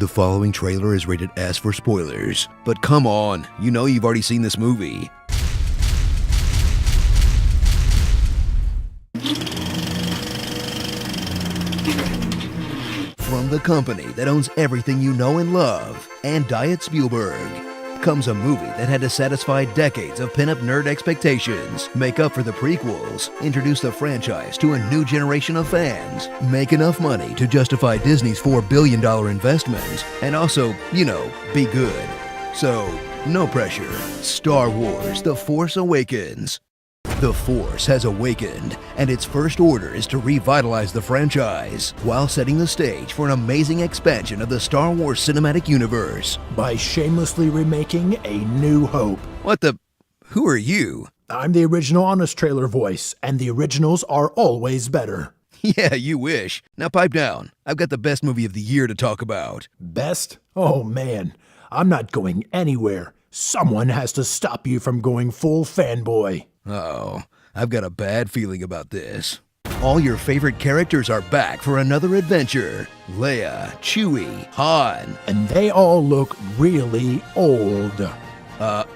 The following trailer is rated S for spoilers. But come on, you know you've already seen this movie. From the company that owns everything you know and love, and Diet Spielberg, comes a movie that had to satisfy decades of pin-up nerd expectations, make up for the prequels, introduce the franchise to a new generation of fans, make enough money to justify Disney's $4 billion investment, and also, you know, be good. So, no pressure. Star Wars: The Force Awakens. The Force has awakened, and its first order is to revitalize the franchise, while setting the stage for an amazing expansion of the Star Wars cinematic universe. By shamelessly remaking A New Hope. What the? Who are you? I'm the original Honest trailer voice, and the originals are always better. Yeah, you wish. Now pipe down. I've got the best movie of the year to talk about. Best? Oh man, I'm not going anywhere. Someone has to stop you from going full fanboy. Oh, I've got a bad feeling about this. All your favorite characters are back for another adventure. Leia, Chewie, Han. And they all look really old.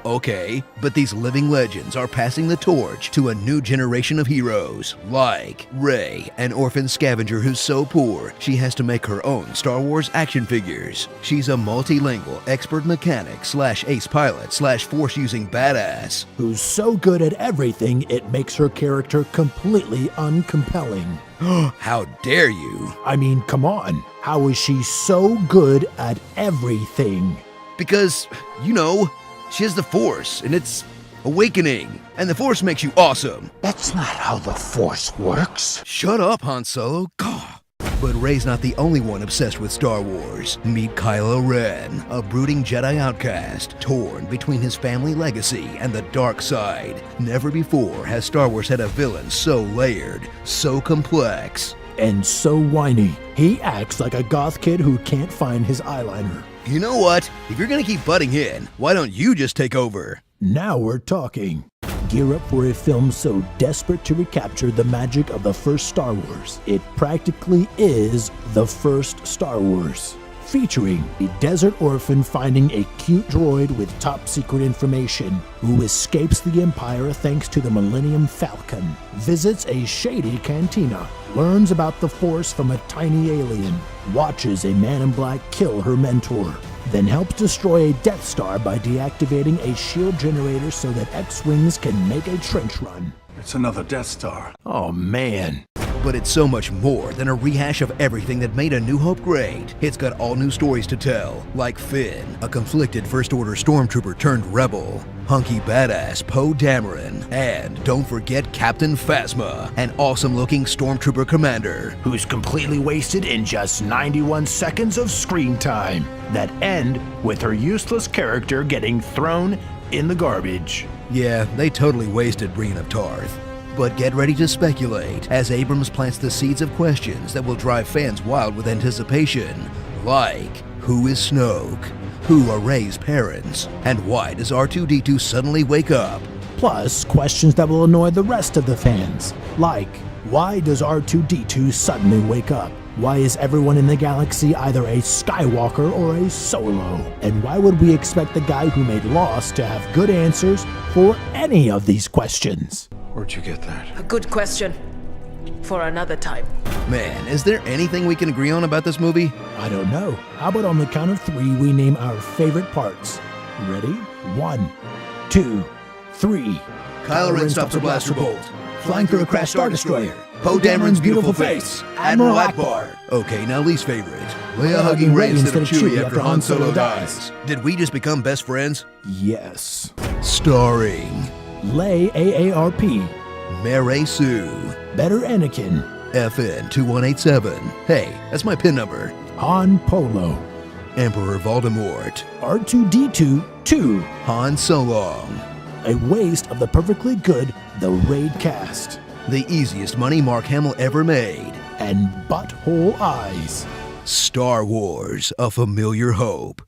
Okay, but these living legends are passing the torch to a new generation of heroes, like Rey, an orphan scavenger who's so poor she has to make her own Star Wars action figures. She's a multilingual expert mechanic slash ace pilot slash force-using badass. Who's so good at everything it makes her character completely uncompelling. How dare you! I mean, come on. How is she so good at everything? Because, you know, she has the Force, and it's awakening, and the Force makes you awesome. That's not how the Force works. Shut up, Han Solo. Gah. But Rey's not the only one obsessed with Star Wars. Meet Kylo Ren, a brooding Jedi outcast, torn between his family legacy and the dark side. Never before has Star Wars had a villain so layered, so complex. And so whiny. He acts like a goth kid who can't find his eyeliner. You know what? If you're gonna keep butting in, why don't you just take over? Now we're talking. Gear up for a film so desperate to recapture the magic of the first Star Wars. It practically is the first Star Wars. Featuring a desert orphan finding a cute droid with top secret information, who escapes the Empire thanks to the Millennium Falcon, visits a shady cantina, learns about the Force from a tiny alien, watches a man in black kill her mentor, then helps destroy a Death Star by deactivating a shield generator so that X-Wings can make a trench run. It's another Death Star. Oh man. But it's so much more than a rehash of everything that made A New Hope great. It's got all new stories to tell, like Finn, a conflicted First Order stormtrooper turned rebel, hunky badass Poe Dameron, and don't forget Captain Phasma, an awesome-looking stormtrooper commander, who's completely wasted in just 91 seconds of screen time that end with her useless character getting thrown in the garbage. Yeah, they totally wasted Brienne of Tarth. But get ready to speculate as Abrams plants the seeds of questions that will drive fans wild with anticipation, like who is Snoke? Who are Rey's parents? And why does R2-D2 suddenly wake up? Plus, questions that will annoy the rest of the fans, like why does R2-D2 suddenly wake up? Why is everyone in the galaxy either a Skywalker or a Solo? And why would we expect the guy who made Lost to have good answers for any of these questions? Where'd you get that? A good question. For another time. Man, is there anything we can agree on about this movie? I don't know. How about on the count of 3 we name our favorite parts? Ready? 1, 2, 3. Kylo Ren stops a blaster bolt. Flying through a crashed Star Destroyer. Poe Dameron's beautiful face. Admiral Akbar. Okay, now least favorite. Leia hugging Rey instead of Chewie after Han Solo dies. Did we just become best friends? Yes. Starring Lay AARP. Mary Sue. Better Anakin. FN 2187. Hey, that's my pin number. Han Polo. Emperor Voldemort. R2-D2 2. Han Solo. A waste of the perfectly good The Raid cast. The easiest money Mark Hamill ever made. And butthole eyes. Star Wars: A Familiar Hope.